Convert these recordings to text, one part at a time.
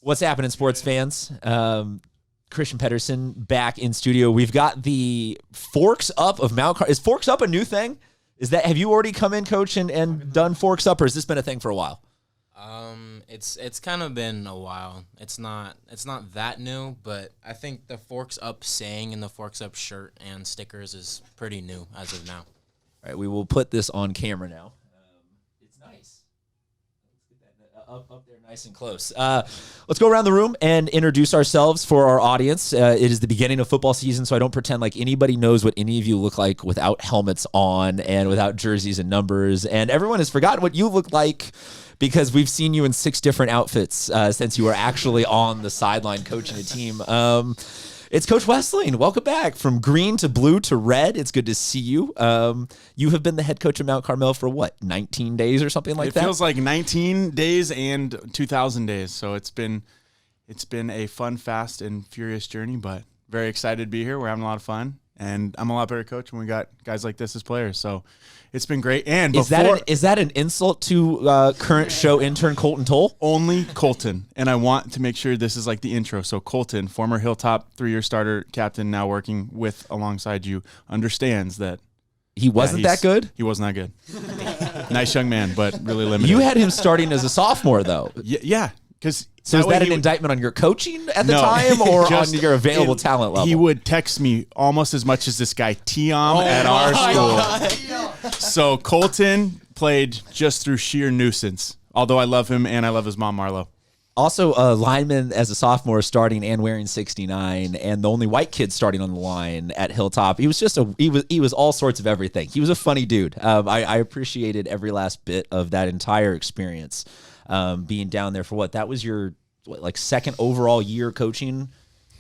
What's happening, sports fans? Christian Pedersen back in studio. We've got the Forks Up of Mount Carmel. Is Forks Up a new thing? Have you already come in, Coach, and done Forks Up, or has this been a thing for a while? It's kind of been a while. It's not that new, but I think the Forks Up saying and the Forks Up shirt and stickers is pretty new as of now. All right, we will put this on camera now. It's nice. Let's get that up there nice and close. Let's go around the room and introduce ourselves for our audience. It is the beginning of football season, so I don't pretend like anybody knows what any of you look like without helmets on and without jerseys and numbers. And everyone has forgotten what you look like because we've seen you in 6 different outfits since you were actually on the sideline coaching a team. It's Coach Westling. Welcome back. From green to blue to red. It's good to see you. You have been the head coach of Mount Carmel for what, 19 days or something like that? It feels like 19 days and 2,000 days. So it's been a fun, fast, and furious journey, but very excited to be here. We're having a lot of fun. And I'm a lot better coach when we got guys like this as players. So it's been great. And is that an insult to current show intern Colton Toll? Only Colton. And I want to make sure this is like the intro. So Colton, former Hilltop 3-year starter captain, now working alongside you, understands that he wasn't that good? He wasn't that good. Nice young man, but really limited. You had him starting as a sophomore, though. Yeah. So is that an indictment on your coaching at the time or on your available talent level? He would text me almost as much as this guy Tiam at our school. So Colton played just through sheer nuisance, although I love him and I love his mom, Marlo. Also, a lineman as a sophomore starting and wearing 69, and the only white kid starting on the line at Hilltop. He was just he was all sorts of everything. He was a funny dude. I appreciated every last bit of that entire experience. Being down there for what? That was your second overall year coaching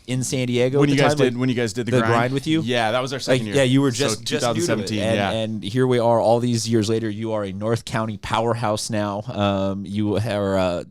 in San Diego. When you guys did the grind with you? Yeah, that was our second year. Yeah, you were just 2017. New to it. And here we are, all these years later. You are a North County powerhouse now. You are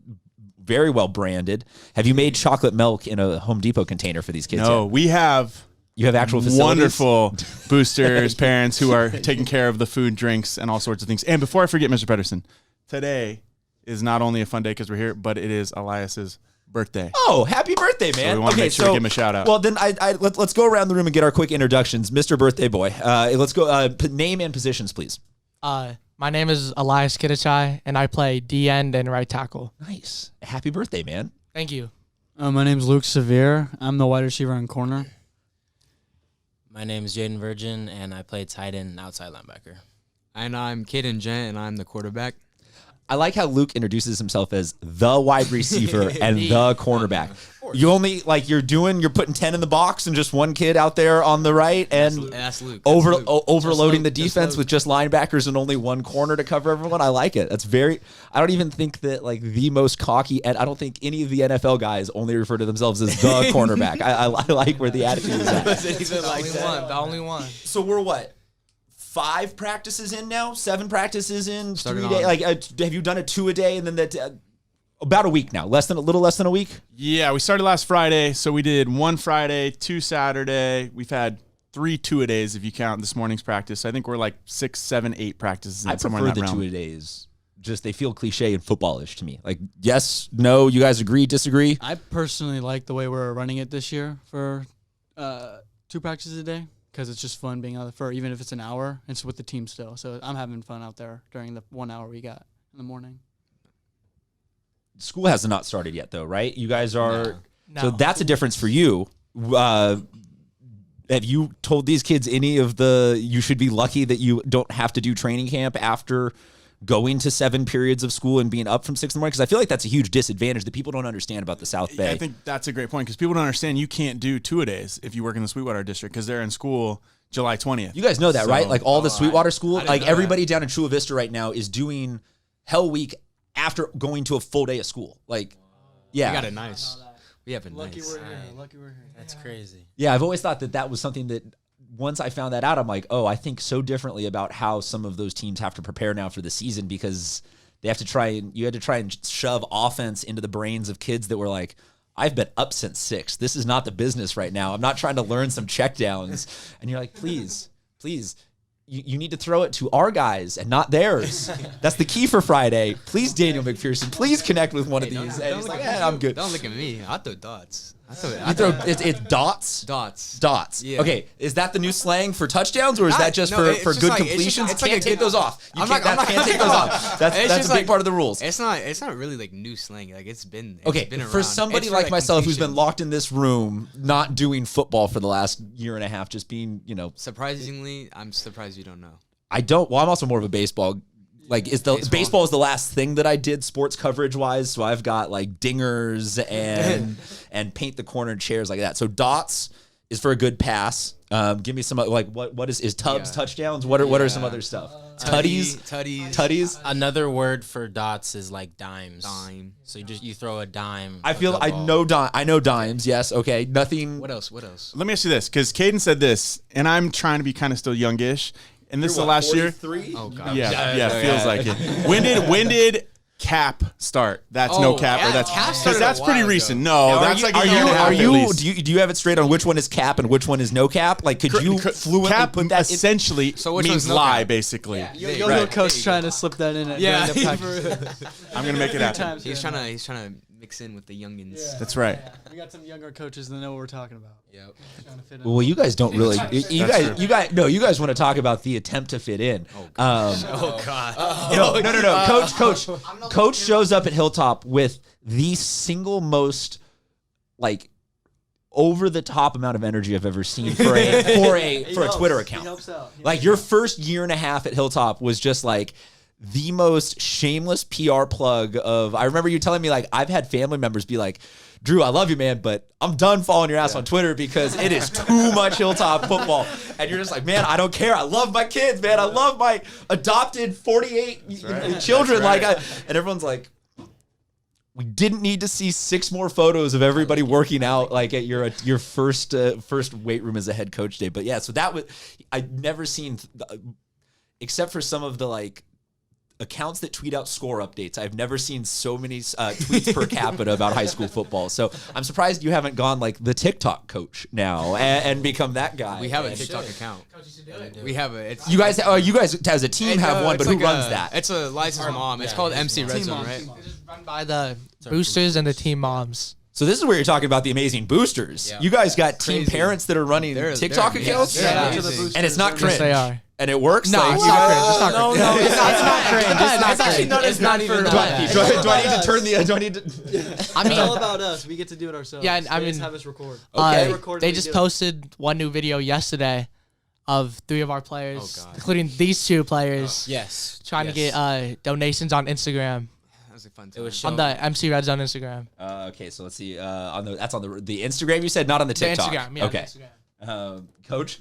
very well branded. Have you made chocolate milk in a Home Depot container for these kids? No, yet? we have. You have actual facilities? Wonderful boosters, parents who are taking care of the food, drinks, and all sorts of things. And before I forget, Mr. Pedersen, today is not only a fun day because we're here, but it is Elias's birthday. Oh, happy birthday, man. So we want to make sure to give him a shout out. Well, then let's go around the room and get our quick introductions. Mr. Birthday Boy, let's go name and positions, please. My name is Elias Kidachai, and I play D-end and right tackle. Nice. Happy birthday, man. Thank you. My name's Luke Severe. I'm the wide receiver and corner. My name is Jaden Virgin, and I play tight end and outside linebacker. And I'm Caden Gent, and I'm the quarterback. I like how Luke introduces himself as the wide receiver and the cornerback. You're putting 10 in the box and just one kid out there on the right and that's Luke. Overloading the defense with just linebackers and only one corner to cover everyone. I like it. I don't even think that the most cocky, and I don't think any of the NFL guys only refer to themselves as the cornerback. I like where the attitude is at. The only one. So we're what? 5 practices in now? 7 practices in? Started 3 days? Have you done a 2 a day and then about a week now? A little less than a week? Yeah, we started last Friday, so we did 1 Friday, 2 Saturday. We've had 3 2-a-days if you count this morning's practice. I think we're 6, 7, 8 practices. I prefer the 2-a-days. Just they feel cliche and footballish to me. Yes, no, you guys agree, disagree? I personally like the way we're running it this year for 2 practices a day. Because it's just fun being out there for even if it's an hour, it's with the team still. So I'm having fun out there during the 1 hour we got in the morning. School has not started yet, though, right? You guys are. No. So that's a difference for you. Have you told these kids any of you should be lucky that you don't have to do training camp after going to 7 periods of school and being up from 6 in the morning? Because I feel like that's a huge disadvantage that people don't understand about the South Bay. I think that's a great point because people don't understand you can't do 2-a-days if you work in the Sweetwater district because they're in school July 20th. You guys know that, right? All the Sweetwater school, everybody that. down in Chula Vista right now is doing Hell Week after going to a full day of school. Yeah. We got it nice. We have it Lucky nice. we're here. Lucky we're here. That's crazy. Yeah, I've always thought that was something that once I found that out, I'm like, oh, I think so differently about how some of those teams have to prepare now for the season because you had to try and shove offense into the brains of kids that were like, I've been up since 6. This is not the business right now. I'm not trying to learn some checkdowns. And you're like, please, you need to throw it to our guys and not theirs. That's the key for Friday. Please, Daniel McPherson, please connect with one of these. And he's like, I'm good. Don't look at me. I throw dots. It's dots? Dots. Yeah. Okay, is that the new slang for touchdowns, or is that just for good completions? Can't take those off. You can't take those off. That's a big part of the rules. It's not really like new slang. Like it's been Okay, around. for somebody like myself who's been locked in this room, not doing football for the last year and a half, just being, Surprisingly, I'm surprised you don't know. I don't. Well, I'm also more of a baseball. Like, baseball is the last thing that I did sports coverage wise. So I've got like dingers and paint the corner chairs like that. So dots is for a good pass. Give me some like what is Tubbs touchdowns? What are some other stuff? Tutties. Another word for dots is like dimes. So you throw a dime. I know dimes. Yes. Okay. Nothing. What else? Let me ask you this, because Caden said this, and I'm trying to be kind of still youngish. And this is the last 43? Year. Oh god. Yeah, feels like it. When did cap start? That's no cap, or that's because that's pretty recent. No, that's like a year and a half at least. Do you have it straight on which one is cap and which one is no cap? Like, could you fluently cap put that essentially means lie, basically. Yo, coach trying to slip that in. I'm gonna make it happen. He's trying to mix in with the youngins. Yeah. That's right. We got some younger coaches that know what we're talking about. Yep. Well, you guys don't really. You guys want to talk about the attempt to fit in. Oh god. No. Coach shows up at Hilltop with the single most like over the top amount of energy I've ever seen for a Twitter account. He helps out. Like your first year and a half at Hilltop was just like the most shameless PR plug of. I remember you telling me like I've had family members be like, Drew, I love you, man, but I'm done following your ass on Twitter because it is too much Hilltop football. And you're just like, man, I don't care. I love my kids, man. I love my adopted 48 children. Right. And everyone's like, we didn't need to see 6 more photos of everybody working out like at your first weight room as a head coach day. But yeah, so that was I've never seen, except for some of the like accounts that tweet out score updates. I've never seen so many tweets per capita about high school football. So I'm surprised you haven't gone like the TikTok coach now and become that guy. We have a TikTok account. We have a. It's, you guys as a team have one, but who runs that? It's a licensed mom. It's called MC Red Zone, right? It's run by the boosters and the team moms. So this is where you're talking about the amazing boosters. Yeah. You guys got team Crazy. parents that are running TikTok accounts, and it's not cringe. Yes, they are. And it works. No, like, it's not cringe. It's not cringe. No, It's not cringe. It's not even Do I need to turn the? Do I need to? I mean, It's all about us. We get to do it ourselves. Yeah, and I They just mean- have us record. Okay. they just posted one new video yesterday of 3 of our players, Oh, God. including these 2 players, Yes. trying to get donations on Instagram, That was a fun It time. was on the MC Red Zone Instagram. Okay, so let's see. That's on the Instagram. You said not on the The TikTok. Instagram, yeah. Okay, Instagram. Coach.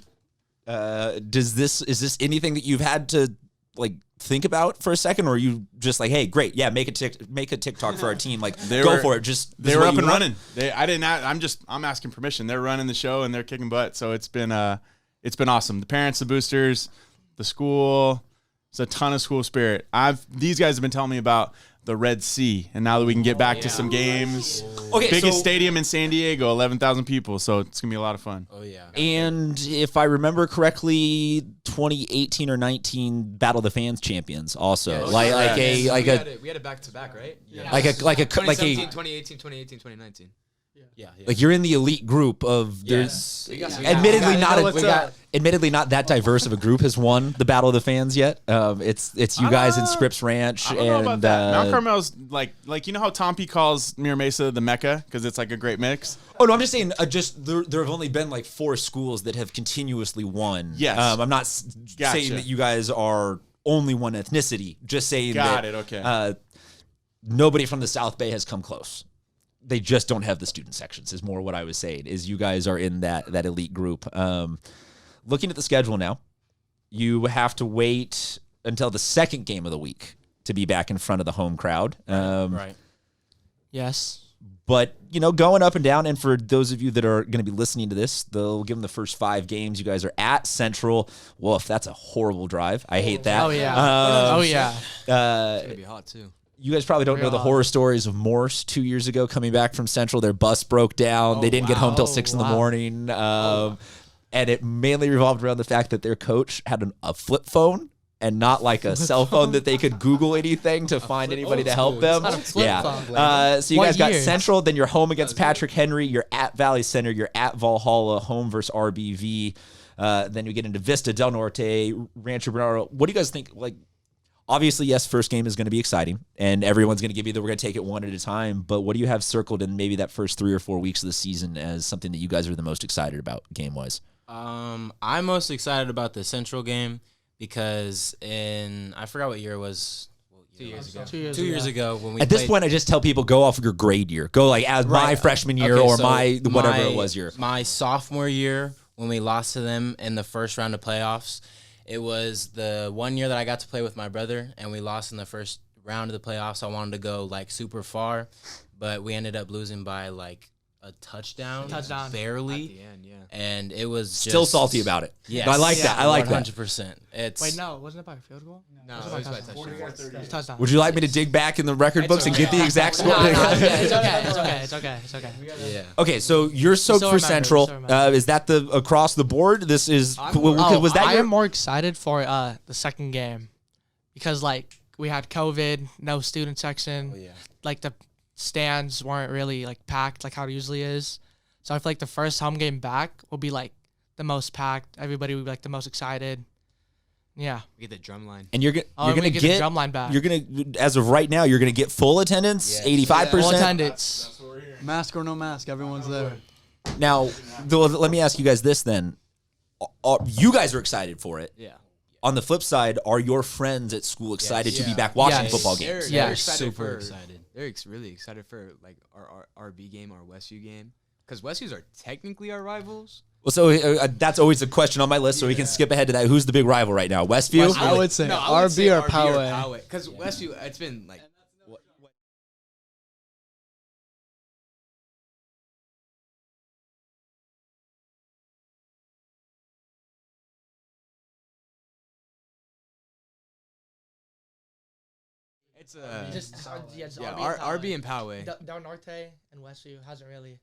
Is this anything that you've had to like think about for a second, or are you just like, hey, great, yeah, make a TikTok for our team, like go for it. Just They were up and running. I'm asking permission. They're running the show and they're kicking butt. So it's been awesome. The parents, the boosters, the school. It's a ton of school spirit. These guys have been telling me about the Red Sea, and now that we can get back to some games, biggest stadium in San Diego, 11,000 people. So it's gonna be a lot of fun. Oh yeah. And if I remember correctly, 2018 or 19 Battle of the Fans champions also. We had a back-to-back, right? Yeah. like a 2018, 2019. Yeah. like you're in the elite group of Yes. admittedly not that diverse of a group has won the Battle of the Fans yet. It's you guys in Scripps Ranch I don't know about and that. Mount Carmel's like you know how Tom P calls Mira Mesa the Mecca because it's like a great mix. oh no, I'm just saying there have only been like 4 schools that have continuously won. Yes. I'm not Gotcha. saying that you guys are only one ethnicity. Just saying Got it, okay. Nobody from the South Bay has come close. They just don't have the student sections is more what I was saying, is you guys are in that elite group. Looking at the schedule now, you have to wait until the second game of the week to be back in front of the home crowd. Right. Yes. But, going up and down, and for those of you that are going to be listening to this, they'll give them the first 5 games. You guys are at Central. Woof, that's a horrible drive. I hate that. Oh yeah. It's gonna be hot too. You guys probably don't know the horror stories of Morse 2 years ago coming back from Central. Their bus broke down. They didn't get home till 6 in the morning. and it mainly revolved around the fact that their coach had a flip phone and not like a cell phone that they could Google anything to find anybody to help them. Not a flip Yeah. phone. So you What guys got year? Central, then you're home against Patrick Henry, you're at Valley Center, you're at Valhalla, home versus RBV. Then you get into Vista, Del Norte, Rancho Bernardo. What do you guys think? Like, obviously, yes, first game is going to be exciting, and everyone's going to give you that we're going to take it one at a time. But what do you have circled in maybe that first 3 or 4 weeks of the season as something that you guys are the most excited about game-wise? I'm most excited about the Central game because I forgot what year it was. 2 years ago. 2 years ago when we At this played- point, I just tell people go off of your grade year. Go like as my Right. freshman year Okay, or so my whatever it was year. My sophomore year when we lost to them in the first round of playoffs, it was the 1 year that I got to play with my brother, and we lost in the first round of the playoffs. I wanted to go like super far, but we ended up losing by like a touchdown, barely. At the end, yeah. And it was just, Still salty about it. Yes. I like that. I like that. 100%. It's Wait, no, wasn't it by a field goal? No, It it was was by by touchdown. touchdown. Touchdown. Would you like me to dig back in the record books and get the exact score? No, it's okay. It's okay. It's okay. It's okay. Yeah. Okay, so you're soaked still for remember, Central. still remember. Is that the across the board? This is was that I your am more excited for the second game because like we had COVID, no student section. Oh, yeah. Like the stands weren't really like packed like how it usually is. So I feel like the first home game back will be like the most packed. Everybody will be like the most excited. Yeah. We get the drum line. and you're and gonna we get the drum line back. you're gonna as of right now you're gonna get full attendance, Yes. 85%. Full attendance. Mask or no mask, everyone's there. Now, let me ask you guys this then: you guys are excited for it. Yeah. On the flip side, are your friends at school excited to be Yeah. back watching Yes. football They're, games? Yeah. they're excited Super for, excited. They're really excited for like our RB game, our Westview game, because Westview's are technically our rivals. Well, so that's always a question on my list, so we can skip ahead to that. Who's the big rival right now? Westview? I would say RB or Poway. Because Westview, it's been like it's RB and Poway. Del Norte and Westview hasn't really.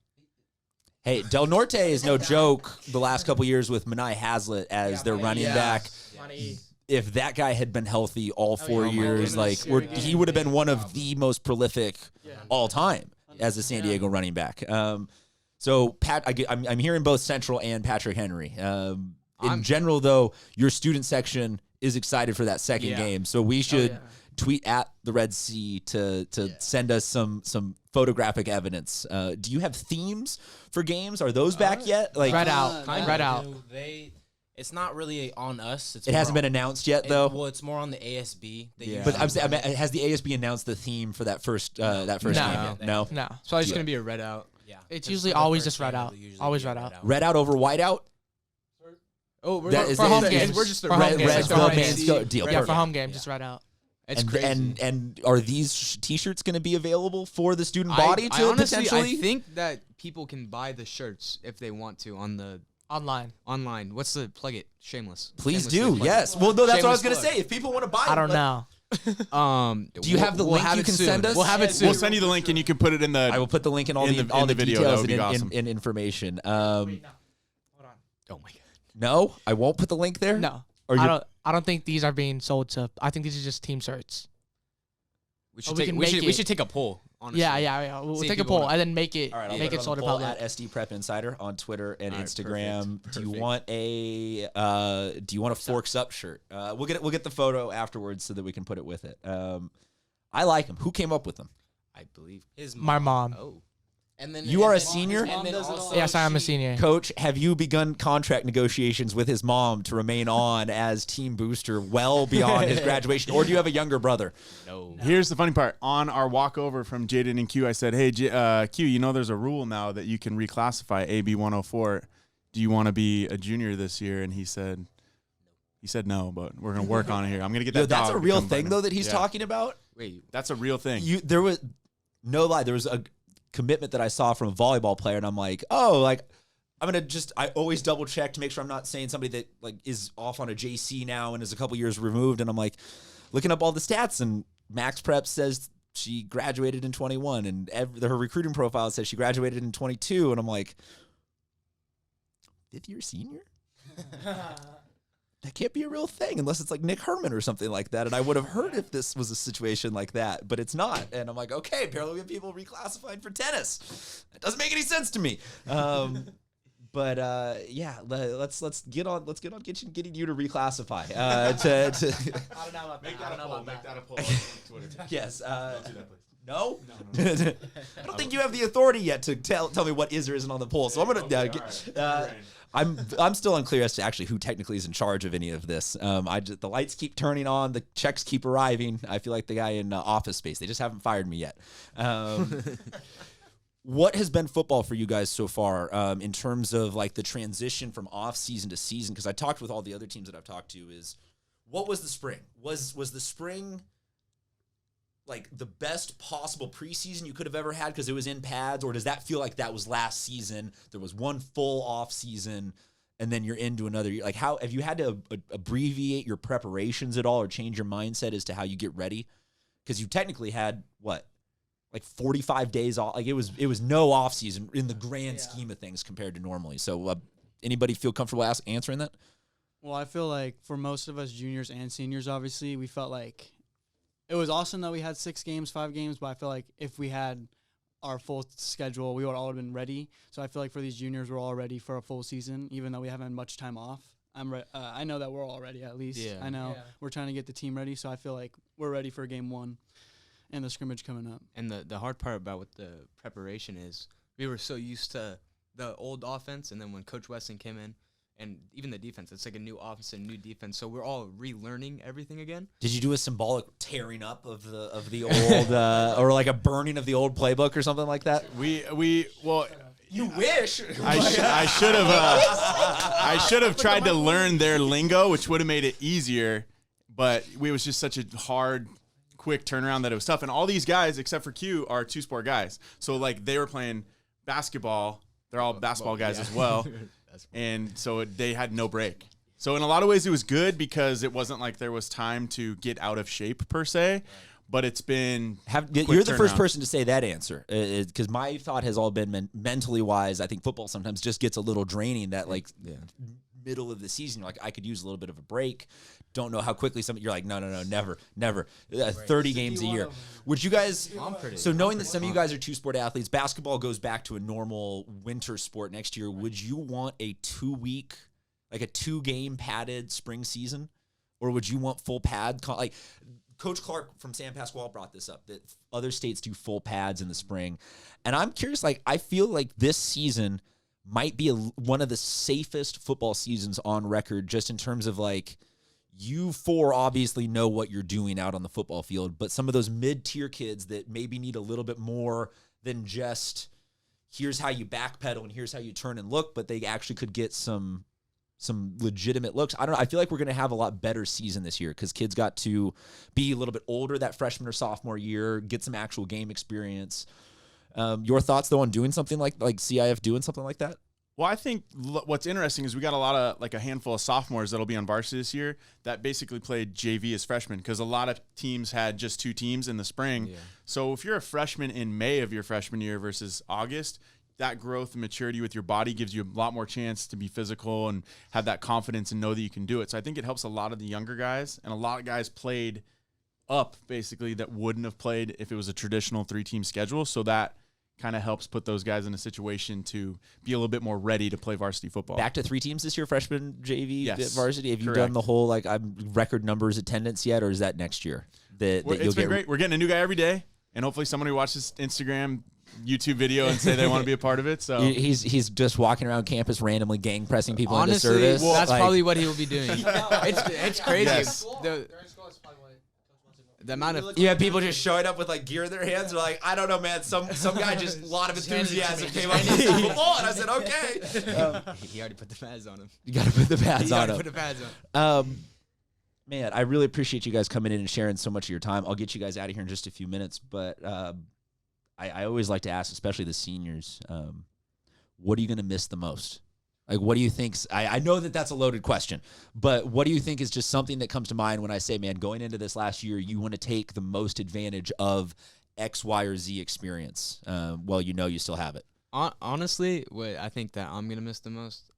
Hey, Del Norte is no joke. The last couple years with Manai Hazlitt as their running back. If that guy had been healthy all 4 years, like he would have been one of the most prolific all time as a San Diego running back. So Pat, I'm hearing both Central and Patrick Henry. In general, though, your student section is excited for that second game. So we should tweet at the Red Sea to send us some photographic evidence. Do you have themes for games? Are those back yet? Like Read out. Read out. It's not really on us. it hasn't been announced yet, though. Well, it's more on the ASB. But I'm saying, has the ASB announced the theme for that first game No. yet? No. No. It's probably just gonna be a red out. Yeah. It's For usually the always first just read game, out. it'll usually Always be read out. Red out over white out? Oh, we're That is- for home is- games. We're just the For home red. games. Reds, For go, home Mans, games. go. Deal. Yeah, for Perfect. home game, just read out. It's and, crazy. and are these T-shirts going to be available for the student I body to honestly, potentially? I think that people can buy the shirts if they want to on the online. What's the plug it? Shameless. Please Shamelessly do. plug Yes. it. Well, no, that's what I was Shameless going to plug. say. If people want to buy, I don't but- know. Do you have the link have you it can soon. send us? We'll have it soon. We'll send you the link and you can put it in the. I will put the link in all In the the- all in the the video. That details would be and awesome. in information. Oh my god. No, I won't put the link there. No. Or I don't think these are being sold to. I think these are just team shirts. We should we take. can We make should. it- We should take a poll. Honestly. Yeah. We'll See if take a people poll wanna- and then make it All right, I'll make put it on sold the to poll public. at SD Prep Insider on Twitter and All right, Instagram. perfect. Do you Perfect. want a do you want a forks up shirt? We'll get the photo afterwards so that we can put it with it. I like them. Who came up with them? I believe. His My mom. Oh. And then You are a then- senior? And then also Yes, I am a she- senior. Coach, have you begun contract negotiations with his mom to remain on as team booster well beyond his graduation, or do you have a younger brother? No. Here's the funny part. On our walk over from Jaden and Q, I said, hey, Q, you know there's a rule now that you can reclassify AB 104. Do you want to be a junior this year? And he said no, but we're going to work on it here. I'm going to get that Yo, that's dog a to real come thing, find though, him. that he's Yeah. talking about. Wait. That's a real thing. There was no lie. There was a commitment that I saw from a volleyball player, and I'm like, oh, like I always double check to make sure I'm not saying somebody that like is off on a JC now and is a couple years removed, and I'm like looking up all the stats, and Max Prep says she graduated in 21, and her recruiting profile says she graduated in 22, and I'm like, 5th year senior? That can't be a real thing unless it's like Nick Herman or something like that. And I would have heard if this was a situation like that, but it's not. And I'm like, okay, apparently we have people reclassified for tennis. That doesn't make any sense to me. But yeah, let's get on getting you to reclassify. I don't know about that. Make that a poll. Make that a poll on Twitter. Yes. Don't do that, please. No? No. I don't think you have the authority yet to tell me what is or isn't on the poll. So I'm gonna I'm still unclear as to actually who technically is in charge of any of this. The lights keep turning on, the checks keep arriving. I feel like the guy in Office Space. They just haven't fired me yet. What has been football for you guys so far in terms of like the transition from off season to season? Because I talked with all the other teams that I've talked to. What was the spring? Was the spring like the best possible preseason you could have ever had because it was in pads, or does that feel like that was last season? There was one full off season, and then you're into another year. Like, how have you had to abbreviate your preparations at all, or change your mindset as to how you get ready? Because you technically had what, like 45 days off. Like it was no off season in the grand scheme of things compared to normally. So, anybody feel comfortable answering that? Well, I feel like for most of us juniors and seniors, obviously, we felt like it was awesome that we had 6 games, 5 games, but I feel like if we had our full schedule, we would all have been ready. So I feel like for these juniors, we're all ready for a full season, even though we haven't had much time off. I know that we're all ready at least. Yeah. I know we're trying to get the team ready, so I feel like we're ready for game 1 and the scrimmage coming up. And the hard part about with the preparation is we were so used to the old offense, and then when Coach Weston came in, and even the defense, it's like a new offense and new defense. So we're all relearning everything again. Did you do a symbolic tearing up of the old, or like a burning of the old playbook or something like that? Well, You wish. I should have tried to learn their lingo, which would have made it easier. But it was just such a hard, quick turnaround that it was tough. And all these guys, except for Q, are 2-sport guys. So like they were playing basketball. They're all basketball guys as well. And so they had no break. So in a lot of ways, it was good because it wasn't like there was time to get out of shape per se. But it's been you're the first person to say that answer, because my thought has all been mentally wise. I think football sometimes just gets a little draining. That like middle of the season, you're like, I could use a little bit of a break. Don't know how quickly you're like, no, never. 30 games a year. Would you guys? So knowing that some of you guys are 2-sport athletes, basketball goes back to a normal winter sport next year. Would you want a 2-week, like a 2-game padded spring season, or would you want full pad? Like Coach Clark from San Pasquale brought this up, that other states do full pads in the spring. And I'm curious, like, I feel like this season might be one of the safest football seasons on record, just in terms of like, you 4 obviously know what you're doing out on the football field, but some of those mid-tier kids that maybe need a little bit more than just here's how you backpedal and here's how you turn and look, but they actually could get some legitimate looks. I don't know. I feel like we're going to have a lot better season this year because kids got to be a little bit older that freshman or sophomore year, get some actual game experience. Your thoughts though on doing something like CIF doing something like that? Well, I think what's interesting is we got a lot of, like a handful of sophomores that'll be on varsity this year that basically played JV as freshmen, because a lot of teams had just 2 teams in the spring. Yeah. So if you're a freshman in May of your freshman year versus August, that growth and maturity with your body gives you a lot more chance to be physical and have that confidence and know that you can do it. So I think it helps a lot of the younger guys, and a lot of guys played up basically that wouldn't have played if it was a traditional 3-team schedule. So that kind of helps put those guys in a situation to be a little bit more ready to play varsity football. Back to 3 teams this year, freshman, JV, yes. varsity. Have you done the whole record numbers attendance yet, or is that next year? It's been great. We're getting a new guy every day, and hopefully somebody watches Instagram, YouTube video and say they want to be a part of it. So he's just walking around campus randomly gang pressing people Honestly, into service. Well, that's probably what he will be doing. It's crazy. Yes. The amount of you have people just showing up with like gear in their hands. They're like, I don't know, man. Some guy just a lot of enthusiasm came up to football, and I said, okay. He already put the pads on him. You got to put the pads on him. Put the pads on. Man, I really appreciate you guys coming in and sharing so much of your time. I'll get you guys out of here in just a few minutes, but I always like to ask, especially the seniors, what are you going to miss the most? Like, what do you think? I know that that's a loaded question, but what do you think is just something that comes to mind when I say, man, going into this last year, you want to take the most advantage of X, Y, or Z experience? Well, you know you still have it. Honestly, what I think that I'm going to miss the most,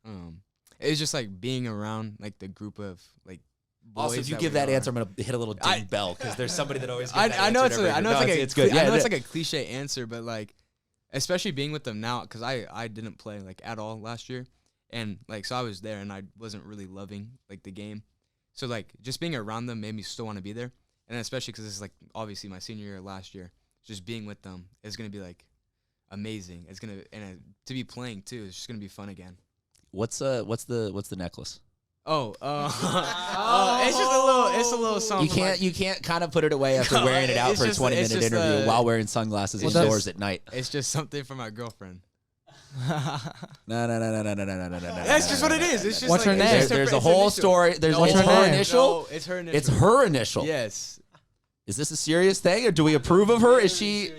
it's just like being around like the group of like boys. Also, if you that give we that are. answer, I'm gonna hit a little ding bell because there's somebody that always. Gives that I know answer it's every I know year. it's No, like it's good. I Yeah, know it's like a cliche answer, but like especially being with them now because I didn't play like at all last year, and like so I was there and I wasn't really loving like the game, so like just being around them made me still want to be there, and especially because this is like obviously my senior year last year, just being with them is gonna be like amazing. It's gonna to be playing too. It's just gonna be fun again. What's the necklace? Oh, it's a little something. You can't kind of put it away after wearing it out it's for a just- 20-minute it's just, interview while wearing sunglasses Well, indoors that's- at night. It's just something for my girlfriend. No. That's just what it is. It's just What's like, her it's name? just There's her- a it's her whole initial. story. There's No, what's it's her her name? initial? No, it's her initial. It's her initial. Yes. Is this a serious thing, or do we approve of her? Is she?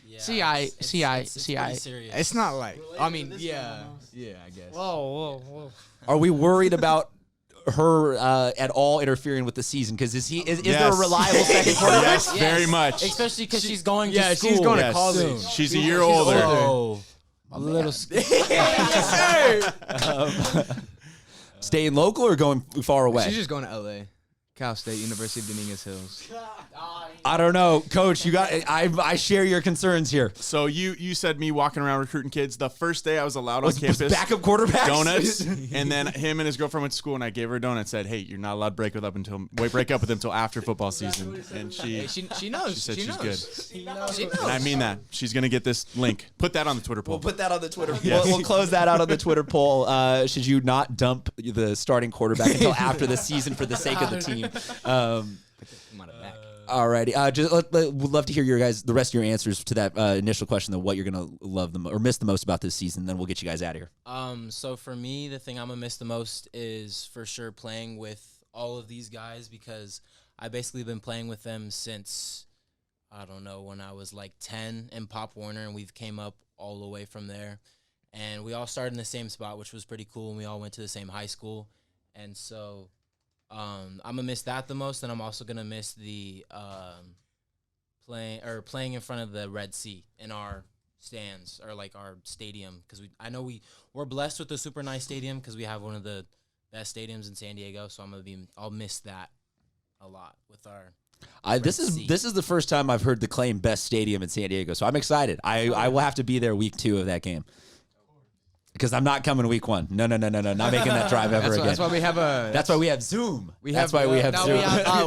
Yeah, CI, it's CI, pretty CI. serious. It's not like. I mean, yeah, I guess. Whoa. Are we worried about her at all interfering with the season? Because is there a Yes. reliable second quarterback? Yes, very much. especially because she's going Yeah, to school. she's going to Yes. college. She's a year older. Oh, My little. man. Staying local or going far away? She's just going to LA. Cal State, University of Dominguez Hills. I don't know, Coach. You got. I share your concerns here. So you said me walking around recruiting kids. The first day I was allowed on campus, Backup quarterbacks. donuts, and then him and his girlfriend went to school, and I gave her a donut. And said, "Hey, you're not allowed to break up with him until after football season." And she knows. She said she's knows. good. She knows. And I mean that. She's gonna get this link. Put that on the Twitter poll. We'll put that on the Twitter. Yes. We'll close that out on the Twitter poll. Should you not dump the starting quarterback until after the season for the sake of the team? I'm on it back. Alrighty. Would love to hear the rest of your answers to that initial question of what you're gonna love or miss the most about this season. Then we'll get you guys out of here. So for me, the thing I'm gonna miss the most is for sure playing with all of these guys because I basically been playing with them since I don't know when I was like 10 in Pop Warner, and we've came up all the way from there. And we all started in the same spot, which was pretty cool, and we all went to the same high school. And so I'm gonna miss that the most, and I'm also gonna miss the playing in front of the Red Sea in our stands or like our stadium because we're blessed with a super nice stadium because we have one of the best stadiums in San Diego. So I'll miss that a lot with our. This is the first time I've heard the claim best stadium in San Diego, so I'm excited. I will have to be there week 2 of that game. Because I'm not coming week 1. No. Not making that drive ever again. That's why we have a. That's why we have Zoom. That's have- why we have No,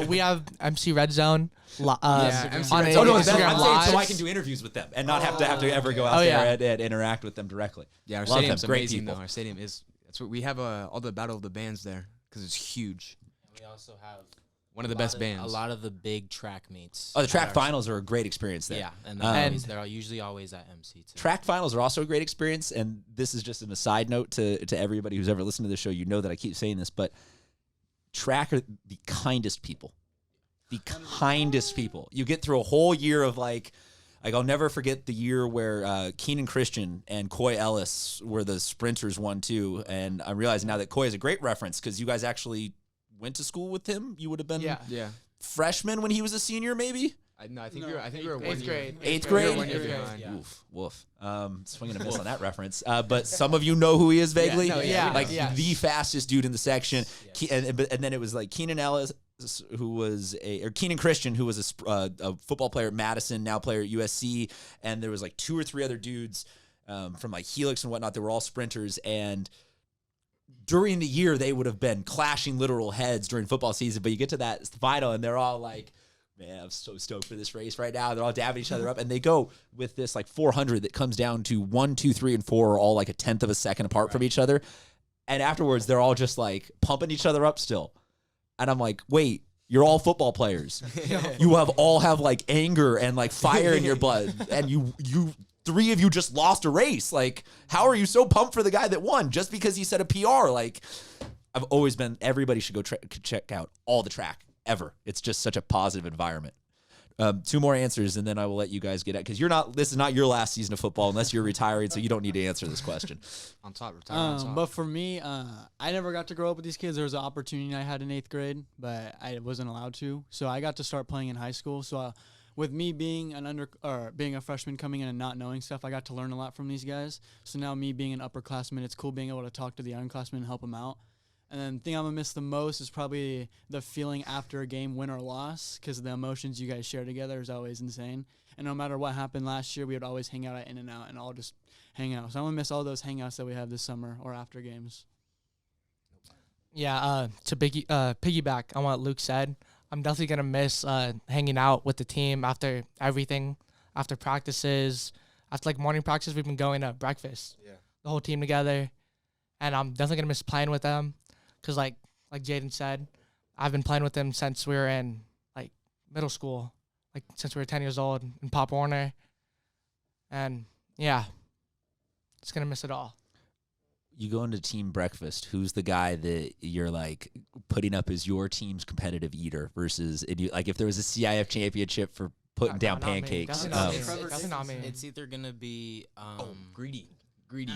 Zoom. we have MC Red Zone. MC On Red a Zone. Oh no, Instagram I'm saying so I Live. can do interviews with them and not have to ever go out Oh, there yeah. and interact with them directly. Yeah, our Love them. stadium's Great amazing people. though. Our stadium is. That's what we have. All the Battle of the Bands there because it's huge. We also have One of the best bands. A lot of the big track meets. Oh, the track at our- finals are a great experience there. Yeah, and And- they're usually always at MC too. Track finals are also a great experience, and this is just an aside note to everybody who's ever listened to the show. You know that I keep saying this, but track are the kindest people. The kindest people. You get through a whole year of like I'll never forget the year where Keenan Christian and Coy Ellis were the sprinters 1-2, and I'm realizing now that Coy is a great reference because you guys actually went to school with him. You would have been Yeah. freshman when he was a senior, maybe. I think you're one Eighth year. grade. Eighth You're grade? one year Eighth grade. behind. Yeah. Woof. Swinging a miss on that reference. But some of you know who he is vaguely. Yeah, no, yeah, like yeah. the fastest dude in the section. Yes. And then it was like Keenan Ellis, or Keenan Christian, who was a football player at Madison, now player at USC. And there was like 2 or 3 other dudes from like Helix and whatnot. They were all sprinters. And during the year, they would have been clashing literal heads during football season. But you get to that final, and they're all like, man, I'm so stoked for this race right now. They're all dabbing each other up, and they go with this like 400 that comes down to 1, 2, 3, and 4 are all like a tenth of a second apart from each other. And afterwards, they're all just like pumping each other up still. And I'm like, wait, you're all football players. You all have like anger and like fire in your blood, and you 3 of you just lost a race. Like, how are you so pumped for the guy that won just because he said a PR? Like, I've always been. Everybody should go check out all the track ever. It's just such a positive environment. 2 more answers, and then I will let you guys get out because this is not your last season of football unless you're retiring, so you don't need to answer this question. On top, retired on top. But for me, I never got to grow up with these kids. There was an opportunity I had in 8th grade, but I wasn't allowed to. So I got to start playing in high school. So with me being being a freshman coming in and not knowing stuff, I got to learn a lot from these guys. So now me being an upperclassman, it's cool being able to talk to the underclassmen and help them out. And then the thing I'm going to miss the most is probably the feeling after a game, win or loss, because the emotions you guys share together is always insane. And no matter what happened last year, we would always hang out at In-N-Out and all just hang out. So I'm going to miss all those hangouts that we have this summer or after games. Yeah, to piggyback on what Luke said, I'm definitely going to miss hanging out with the team after everything, after practices, after like morning practice, we've been going to breakfast, the whole team together. And I'm definitely going to miss playing with them because like Jaden said, I've been playing with them since we were in like middle school, like since we were 10 years old in Pop Warner. And yeah, just going to miss it all. You go into team breakfast. Who's the guy that you're like putting up as your team's competitive eater versus like if there was a CIF championship for putting down not me. pancakes? Definitely not me. It's either gonna be Greedy. No,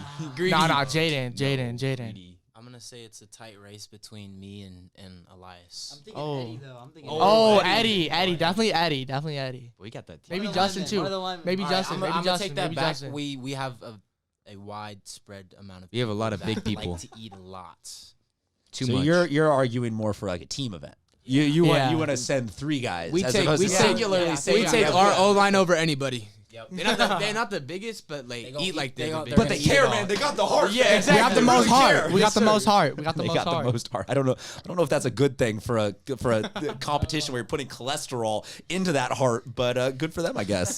Jaden. I'm gonna say it's a tight race between me and Elias. I'm thinking Eddie, though. I'm thinking Eddie. Definitely Eddie. We got that team. Maybe Justin, too. Maybe Justin. I'm gonna take that back. Justin. We have a widespread amount of We have a lot of that big people. like to eat a lot. Too So much. you're arguing more for like a team event. You want to send 3 guys. We as take opposed we to take singularly yeah, saying we take yeah, our yeah. O line over anybody. Yep. They're not the biggest, but like gonna eat like they they're gonna- the they're But biggest. they gonna care, eat man. all. They got the heart. Yeah, man. exactly. We got the They most really heart. care. We got the Yes, most sir. heart. We got the They most got heart. the most heart. I don't know if that's a good thing for a competition where you're putting cholesterol into that heart, but good for them, I guess.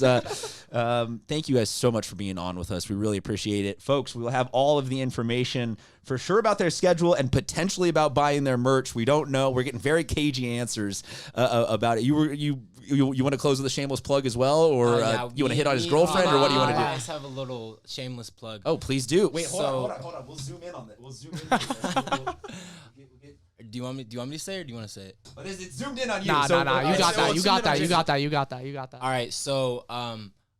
Thank you guys so much for being on with us. We really appreciate it, folks. We will have all of the information for sure about their schedule and potentially about buying their merch. We don't know. We're getting very cagey answers about it. You want to close with a shameless plug as well, or you want to hit on his girlfriend, or what do you want to do? I just have a little shameless plug. Oh, please do. Wait, So- hold on. We'll zoom in on that. We'll zoom in. Do you want me to say it or do you want to say it? But it's zoomed in on you. Nah. You got that. You got that. You You got that. All right, so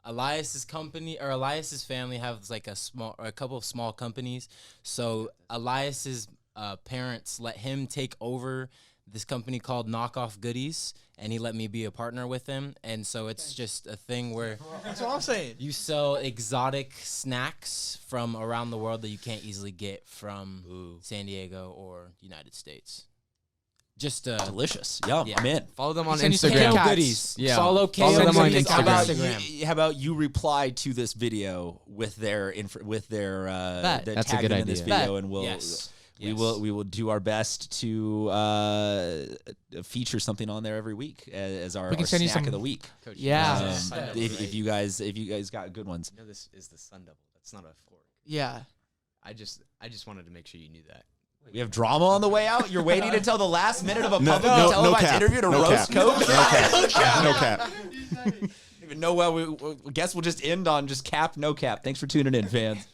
Elias's company or Elias's family has like a couple of small companies. So Elias's parents let him take over this company called Knockoff Goodies, and he let me be a partner with him. And so it's just a thing where That's what I'm saying. you sell exotic snacks from around the world that you can't easily get from San Diego or United States. Just delicious. Yum. Yeah. I'm in. Follow them on Send you some Instagram. Kit Kats. goodies. Yeah. Follow Follow them on Goodies How about, Instagram. how about you reply to this video with their Bet. That's a tag good them in this idea. video, and we'll Yes. we will do our best to feature something on there every week as our, We can our send you snack some- of the week. Coach, Yeah. If you guys got good ones. You know this is the Sun Devil. That's not a fork. Yeah. I just wanted to make sure you knew that. We have drama on the way out. You're waiting until the last minute of a publicly no televised cap. interview to No roast cap. Coach. No cap. Even know well. We guess we'll just end on just cap, no cap. Thanks for tuning in, fans.